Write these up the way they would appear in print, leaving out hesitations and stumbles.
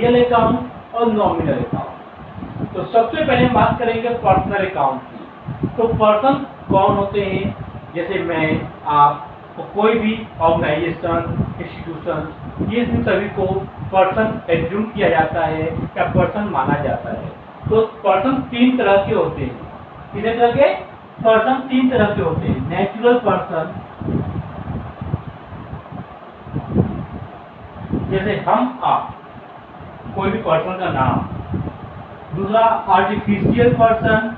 Real account और nominal account. तो सबसे पहले हम बात करेंगे पर्सनल अकाउंट की। तो पर्सन कौन होते हैं? जैसे मैं, आप, तो कोई भी ऑर्गेनाइजेशन, इंस्टीट्यूशन, ये सभी को पर्सन एज्यूम किया जाता है या पर्सन माना जाता है। तो पर्सन तीन तरह के होते हैं। कितने तरह के? पर्सन तीन तरह के होते हैं। नेचुरल पर्सन, जैसे हम, आप, कोई भी पर्सन का नाम। दूसरा आर्टिफिशियल पर्सन,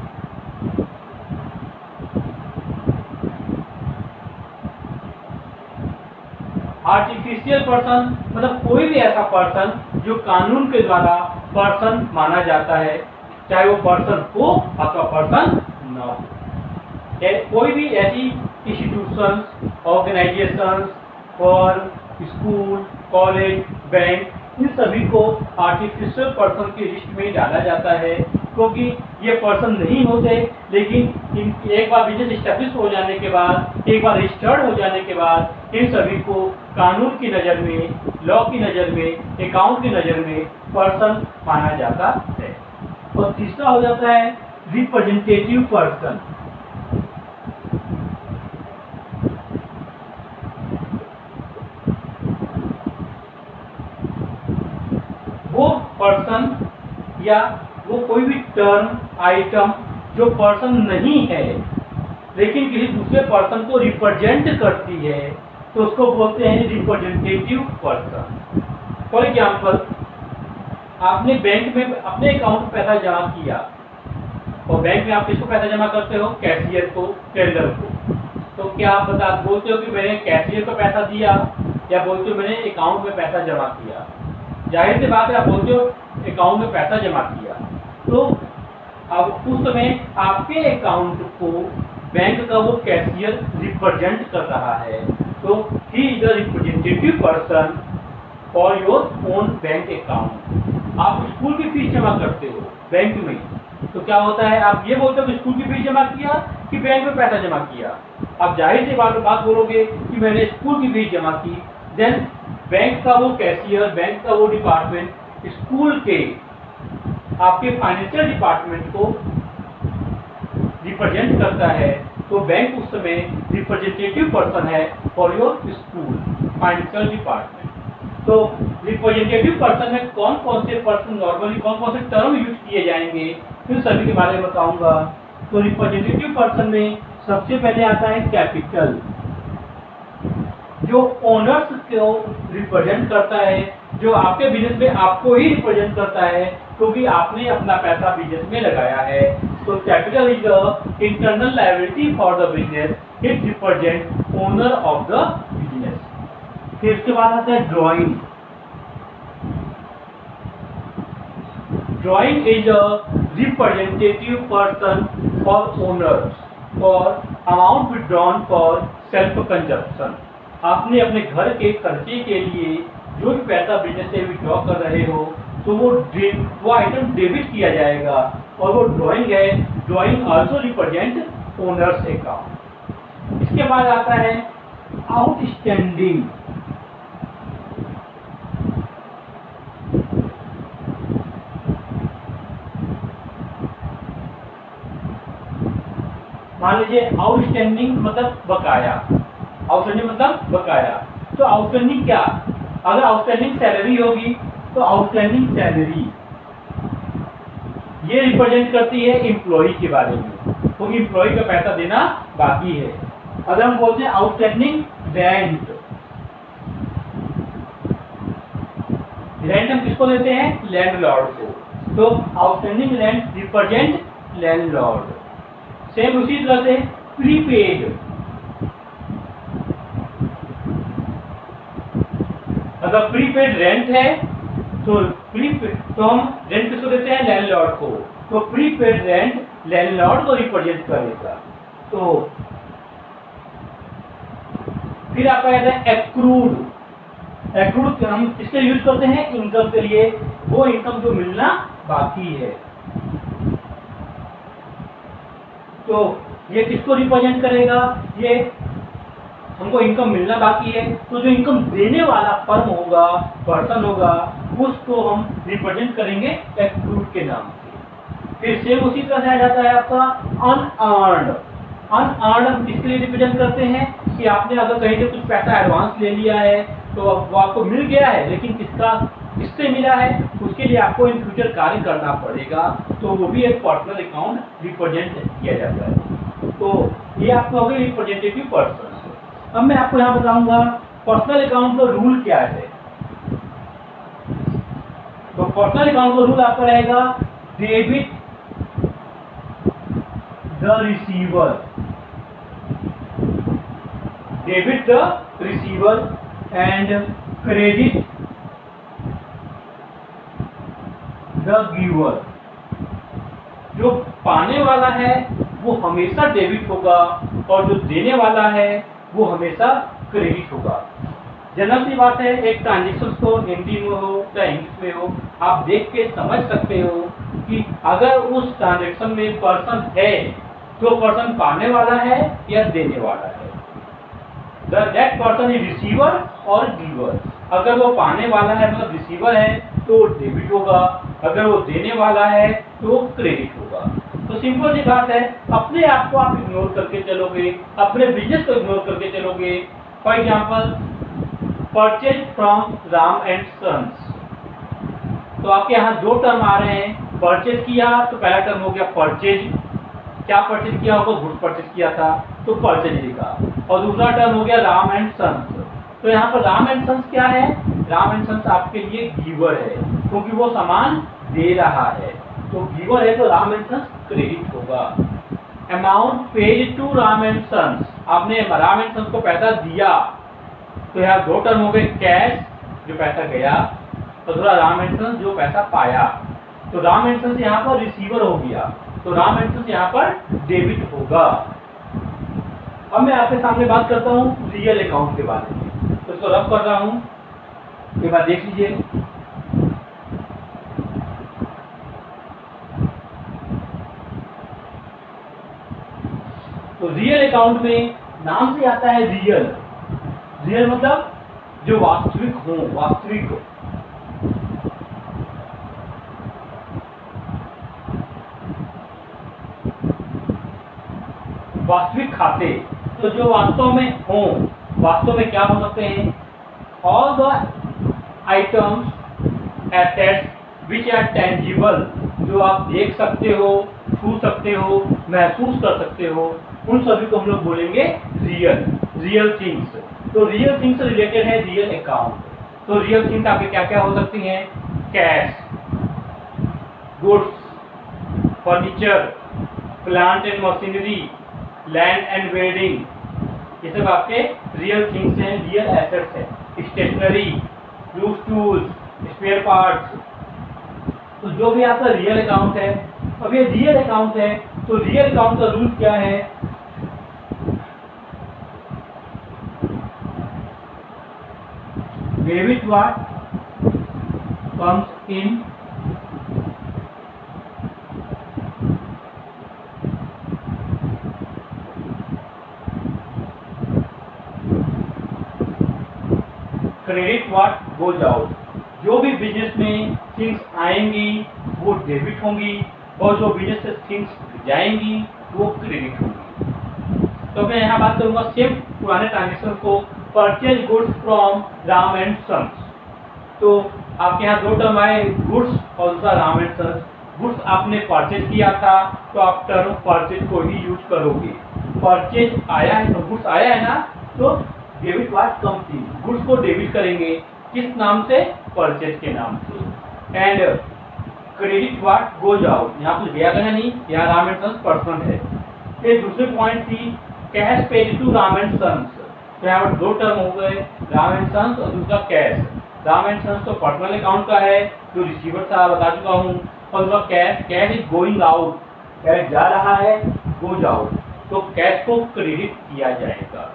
आर्टिफिशियल पर्सन मतलब कोई भी ऐसा पर्सन जो कानून के द्वारा पर्सन माना जाता है, चाहे वो पर्सन हो अथवा पर्सन न हो। कोई भी ऐसी इंस्टीट्यूशन, ऑर्गेनाइजेशन और स्कूल, कॉलेज, बैंक, इन सभी को आर्टिफिशियल पर्सन की लिस्ट में डाला जाता है, क्योंकि ये पर्सन नहीं होते, लेकिन एक बार बिजनेस इस्टेब्लिश हो जाने के बाद, एक बार रजिस्टर्ड हो जाने के बाद, इन सभी को कानून की नज़र में, लॉ की नज़र में, अकाउंट की नज़र में पर्सन माना जाता है। और तीसरा हो जाता है रिप्रेजेंटेटिव पर्सन। वो पर्सन या वो कोई भी टर्म, आइटम जो पर्सन नहीं है लेकिन किसी दूसरे पर्सन को रिप्रेजेंट करती है, तो उसको बोलते हैं रिप्रेजेंटेटिव पर्सन। फॉर एग्जाम्पल, आपने बैंक में अपने अकाउंट में पैसा जमा किया, और बैंक में आप किसको पैसा जमा करते हो? कैशियर को, टेलर को। तो क्या आप बोलते हो कि मैंने कैशियर को पैसा दिया, या बोलते हो मैंने अकाउंट में पैसा जमा किया? जाहिर सी बात है, आप बोलते हो अकाउंट में पैसा जमा किया। तो अब उस समय आपके अकाउंट को बैंक का वो कैशियर रिप्रेजेंट कर रहा है, तो he is the representative person for your own bank account. आप स्कूल की फीस जमा करते हो बैंक में, तो क्या होता है? आप ये बोलते हो कि स्कूल की फीस जमा किया कि बैंक में पैसा जमा किया। आप जाहिर सी बात बोलोगे कि मैंने स्कूल की फीस जमा की। देन बैंक का वो कैशियर, बैंक का वो डिपार्टमेंट स्कूल के आपके फाइनेंशियल डिपार्टमेंट को रिप्रेजेंट करता है, तो बैंक उस समय रिप्रेजेंटेटिव पर्सन है for your school financial department. तो रिप्रेजेंटेटिव पर्सन में कौन कौन से पर्सन, नॉर्मली कौन कौन से टर्म यूज किए जाएंगे, फिर सभी के बारे में बताऊंगा। तो रिप्रेजेंटेटिव पर्सन में सबसे पहले आता है कैपिटल, जो ओनर्स को रिप्रेजेंट करता है, जो आपके बिजनेस में आपको ही रिप्रेजेंट करता है, क्योंकि आपने अपना पैसा बिजनेस में लगाया है। तो capital is the internal liability for the business, it represent owner of the business. फिर इसके बाद आता है drawing. Drawing is a representative person for owners for amount withdrawn for self consumption. आपने अपने घर के खर्चे के लिए जो भी पैसा बिजनेस से विड्रॉ कर रहे हो, तो वो आइटम डेबिट किया जाएगा, और वो ड्राइंग है। Drawing also represent owners account. इसके बाद आता है आउटस्टैंडिंग। मान लीजिए आउटस्टैंडिंग मतलब बकाया। आउटस्टैंडिंग मतलब बकाया। तो आउटस्टैंडिंग क्या? अगर आउटस्टैंडिंग सैलरी होगी तो आउटस्टैंडिंग सैलरी ये रिप्रेजेंट करती है एम्प्लॉय के बारे में, तो एम्प्लॉय का पैसा देना बाकी है। अगर हम बोलते हैं आउटस्टैंडिंग रेंट, रेंट हम किसको देते हैं? लैंडलॉर्ड को। तो outstanding rent represent landlord. Same उसी तरह से प्रीपेड, अगर प्रीपेड रेंट है तो हम रेंट किसको देते हैं? लैंडलॉर्ड को। तो प्रीपेड रेंट लैंडलॉर्ड को रिप्रेजेंट करेगा। तो फिर आपका कहते हैं एक्रूड। एक्रूड हम किसके यूज करते हैं? इनकम के लिए, वो इनकम जो मिलना बाकी है। तो ये किसको रिप्रेजेंट करेगा? ये हमको इनकम मिलना बाकी है, तो जो इनकम देने वाला फर्म होगा, पर्सन होगा, उसको हम रिप्रेजेंट करेंगे एक्रूड के नाम से। फिर सेम उसी तरह से आ जाता है आपका अनअर्न्ड। अनअर्न्ड हम किसके लिए रिप्रेजेंट करते हैं कि आपने अगर कहीं से कुछ पैसा एडवांस ले लिया है तो वो आपको मिल गया है, लेकिन किससे मिला है उसके लिए आपको इन फ्यूचर कार्य करना पड़ेगा, तो वो भी एक पर्सनल अकाउंट रिप्रेजेंट किया जाता है। तो ये आपको हो गया रिप्रेजेंटेटिव पर्सन। अब मैं आपको यहाँ बताऊंगा पर्सनल अकाउंट का रूल क्या है। तो पर्सनल अकाउंट का रूल आपका रहेगा debit the receiver, debit the receiver and credit the giver. जो पाने वाला है वो हमेशा डेबिट होगा और जो देने वाला है वो हमेशा क्रेडिट होगा। जनरल सी बात है, एक ट्रांजेक्शन को हिंदी में हो या इंग्लिश में हो, आप देख के समझ सकते हो कि अगर उस ट्रांजेक्शन में पर्सन है तो पर्सन पाने वाला है या देने वाला है। दैट पर्सन इज रिसीवर और गिवर। अगर वो पाने वाला है मतलब रिसीवर है तो डेबिट होगा, अगर वो देने वाला है तो क्रेडिट होगा। तो सिंपल सी बात है, अपने आप को आप इग्नोर करके चलोगे, अपने बिजनेस को इग्नोर करके चलोगे। For example purchase from Ram and sons. तो आपके यहाँ दो टर्म आ रहे हैं, परचेज किया तो पहला टर्म हो गया परचेज, क्या परचेज किया होगा, गुड्स परचेज किया था तो परचेज लिखा, और दूसरा टर्म हो गया राम एंड सन्स। तो यहाँ पर राम एंड सन्स क्या है, राम एंड सन्स आपके लिए गिवर है क्योंकि वो सामान दे रहा है, तो गिवर है तो राम एंड सन्स क्रेडिट होगा। Amount paid to Ram and sons, आपने राम एंड सन्स को पैसा दिया, तो यहाँ दो टर्म हो गए, कैश जो पैसा गया और दूसरा राम एंड सन्स जो पैसा पाया। तो राम एंड सन्स यहाँ पर रिसीवर हो गया, तो राम एंड सन्स यहाँ पर डेबिट होगा। अब मैं आपके सामने बात करता हूँ रियल अकाउंट के बारे में, तो इसको रब कर रहा हूँ, ये बात देख लीजिए। तो रियल अकाउंट में नाम से आता है रियल, रियल मतलब जो वास्तविक हो, वास्तविक हो। वास्तविक खाते, तो जो वास्तव में हो, वास्तव में क्या हो सकते हैं, all the items assets which are tangible, जो आप देख सकते हो, छू सकते हो, महसूस कर सकते हो, उन सभी को हम लोग बोलेंगे रियल, रियल थिंग्स। तो रियल थिंग्स से रिलेटेड है रियल अकाउंट। तो रियल थिंग्स आपके क्या क्या हो सकती हैं, cash, goods, furniture, plant and machinery, land and building, ये सब आपके रियल थिंग्स हैं, रियल एसेट्स हैं। Stationery, use tools, spare parts, तो जो भी आपका रियल अकाउंट है। अब ये रियल अकाउंट है, तो रियल अकाउंट का रूल क्या है, debit what comes in credit what goes out. जो भी बिजनेस में थिंग्स आएंगी वो डेबिट होंगी और जो बिजनेस से थिंग्स जाएंगी वो क्रेडिट होंगी। तो मैं यहाँ बात करूँगा सेम पुराने ट्रांजेक्शन को, purchase goods from Ram and sons. तो आपके यहाँ दो टर्म आए, गुड्स और दूसरा राम एंड सन्स। गुड्स आपने परचेज किया था तो आप टर्म परचेज को ही यूज करोगे। परचेज आया है तो गुड्स आया है ना, तो debit what comes in, goods को डेबिट करेंगे किस नाम से, परचेज के नाम से। And credit what goes out, यहाँ कुछ गया है नहीं, यहाँ राम एंड सन्स पर्सन है। फिर दूसरी पॉइंट थी cash paid to Ram and sons. तो यहाँ पर दो टर्म हो गए, राम एंड सन्स और दूसरा कैश। राम एंड सन्स तो पर्सनल अकाउंट का है जो रिसीवर था बता चुका हूँ, और दूसरा cash, cash is going out, cash जा रहा है, गोज आउट, तो कैश को क्रेडिट किया जाएगा।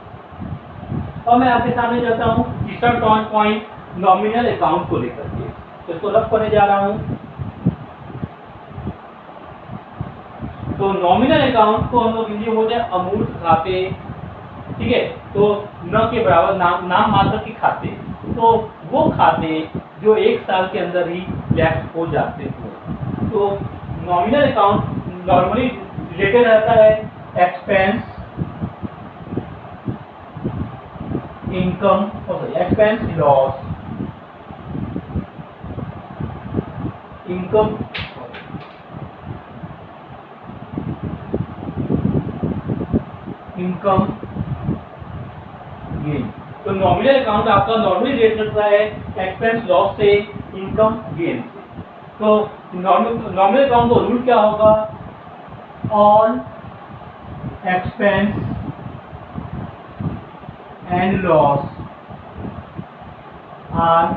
और मैं आपके सामने जाता हूँ तीसरा पॉइंट नॉमिनल अकाउंट को लेकर के, तो इसको रब करने जा रहा हूँ। तो नॉमिनल अकाउंट को हम लोग हिंदी बोलते हैं अमूर्त खाते, ठीक है, तो न के बराबर, नाम मात्र के खाते। तो वो खाते जो एक साल के अंदर ही लैप्स हो जाते हैं। तो नॉमिनल अकाउंट नॉर्मली रिलेटेड रहता है expense, income, expense loss, income income gain. तो नॉमिनल अकाउंट आपका नॉर्मली रेट करता है एक्सपेंस लॉस से, इनकम गेन से। तो नॉमिनल अकाउंट का रूल क्या होगा? All expense and loss are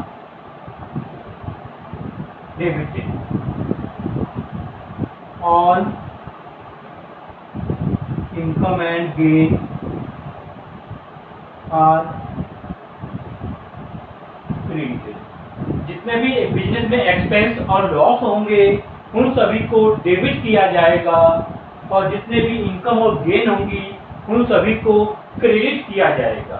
debited. All income and gain are credited. जितने भी बिजनेस में एक्सपेंस और लॉस होंगे उन सभी को डेबिट किया जाएगा, और जितने भी इनकम और गेन होंगी उन सभी को क्रेडिट किया जाएगा।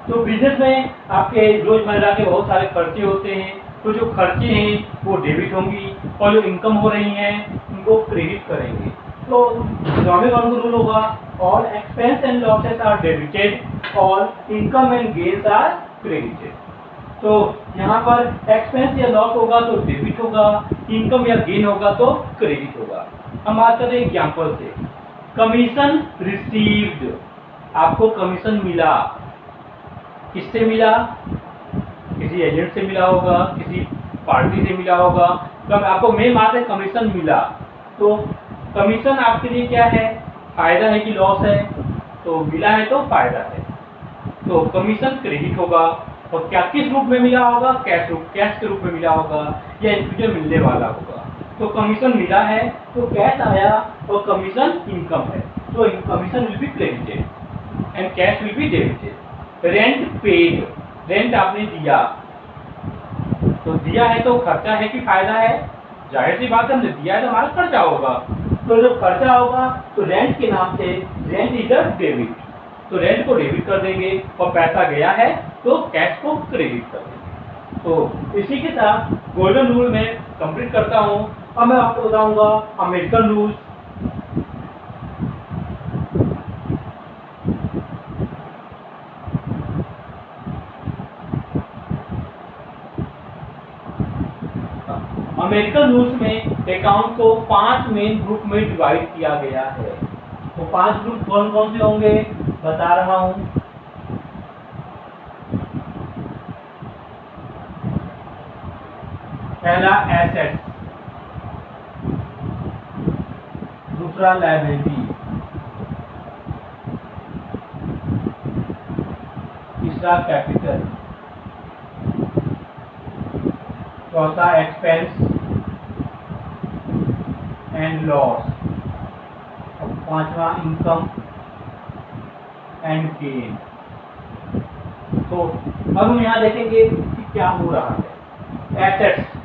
तो बिजनेस में आपके रोजमर्रा के बहुत सारे खर्चे होते हैं, तो जो खर्चे हैं वो डेबिट होंगी और जो इनकम हो रही हैं उनको क्रेडिट करेंगे। तो नॉमिनल अकाउंट का रूल होगा all expense and losses are debited, all income and gains are credited. तो यहाँ पर एक्सपेंस या लॉस होगा तो डेबिट होगा, इनकम या गेन होगा तो क्रेडिट होगा। हम बात करें एग्जाम्पल से। कमीशन रिसीव्ड, आपको कमीशन मिला, किससे मिला? किसी एजेंट से मिला होगा, किसी पार्टी से मिला होगा। तो आपको मेन बात है कमीशन मिला। तो कमीशन आपके लिए क्या है? फायदा है कि लॉस है? तो मिला है तो फायदा है, तो कमीशन क्रेडिट होगा। और क्या किस रूप में मिला होगा? कैश के रूप में मिला होगा या इन फ्यूचर मिलने वाला होगा। तो कमीशन मिला है तो कैश आया और कमीशन इनकम है, तो commission will be credited and cash will be debited. Rent paid, rent आपने दिया, तो दिया है तो खर्चा है कि फायदा है? जाहिर सी बात है, हमने दिया है तो हमारा खर्चा होगा। तो जब खर्चा होगा तो रेंट के नाम से रेंट इज अ डेबिट, तो रेंट को डेबिट कर देंगे, और पैसा गया है तो कैश को क्रेडिट कर देंगे। तो इसी के साथ गोल्डन रूल में कंप्लीट करता हूँ। अब मैं आपको बताऊंगा अमेरिकन रूल्स। अमेरिकन रूल्स में अकाउंट को 5 मेन ग्रुप में डिवाइड किया गया है। तो 5 ग्रुप कौन कौन से होंगे बता रहा हूं। पहला एसेट्स, दूसरा लायबिलिटी, तीसरा कैपिटल, चौथा एक्सपेंस एंड लॉस, और पांचवा इनकम एंड गेन। तो अब हम यहाँ देखेंगे कि क्या हो रहा है। Assets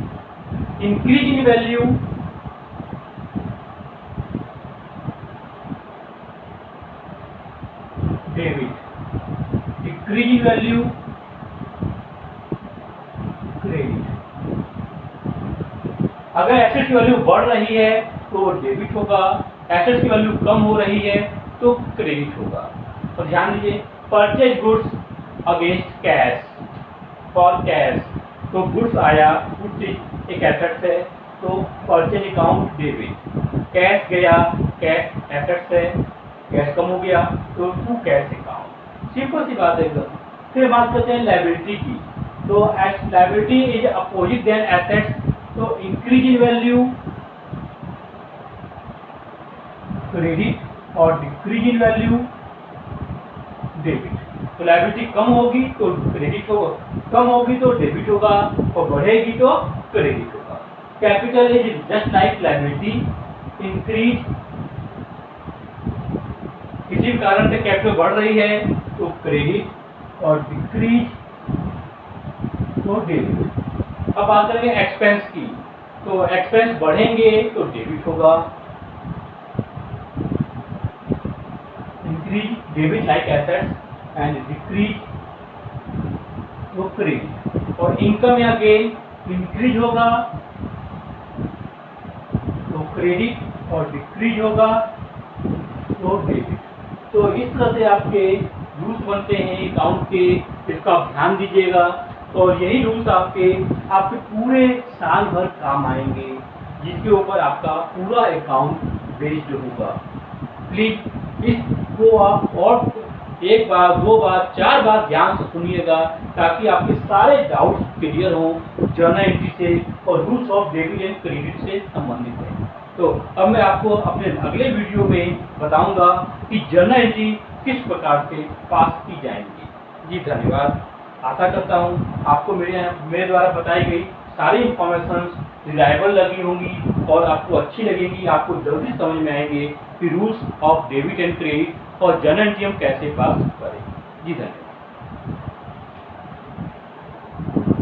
increase in value, debit, decrease in value, credit. अगर एसेट्स की वैल्यू बढ़ रही है तो डेबिट होगा, एसेट्स की वैल्यू कम हो रही है तो क्रेडिट होगा। और ध्यान दीजिए, purchase goods against cash, for cash, तो गुड्स आया, गुड्स एक एसेट है तो परचेज अकाउंट डेबिट, कैश गया, कैश एसेट्स है, कैश कम हो गया तो टू कैश अकाउंट। सिंपल सी बात है एकदम। फिर बात करते हैं लायबिलिटी की। तो liability is opposite then assets, तो इंक्रीज इन वैल्यू क्रेडिट और डिक्रीज इन वैल्यू डेबिट। तो लायबिलिटी कम होगी तो क्रेडिट होगा, कम होगी तो डेबिट होगा, और बढ़ेगी तो क्रेडिट होगा। Capital is just like liability, increase, किसी भी कारण से कैपिटल बढ़ रही है तो क्रेडिट, और डिक्रीज तो डेबिट। अब बात करेंगे एक्सपेंस की। तो एक्सपेंस बढ़ेंगे तो डेबिट होगा, increase debit like assets and decrease तो क्रेडिट। और इनकम या गेन इंक्रीज होगा तो क्रेडिट और डिक्रीज होगा तो डेबिट। तो इस तरह से आपके रूल्स बनते हैं अकाउंट के, इसका आप ध्यान दीजिएगा और यही रूल्स आपके पूरे साल भर काम आएंगे, जिसके ऊपर आपका पूरा अकाउंट बेस्ड होगा। प्लीज इसको आप और एक बार, दो बार, चार बार ध्यान से सुनिएगा ताकि आपके सारे डाउट्स क्लियर हों जर्नल एंट्री से और rules of debit and credit से संबंधित है। तो अब मैं आपको अपने अगले वीडियो में बताऊंगा कि जर्नल एंट्री किस प्रकार से पास की जाएंगी। जी धन्यवाद। आशा करता हूँ आपको मेरे द्वारा बताई गई सारी इंफॉर्मेशन रिलायबल लगी होंगी और आपको अच्छी लगेगी, आपको जल्दी समझ में आएंगे कि rules of debit and credit और जर्नल एंट्री हम कैसे पास करें। जी धन्यवाद।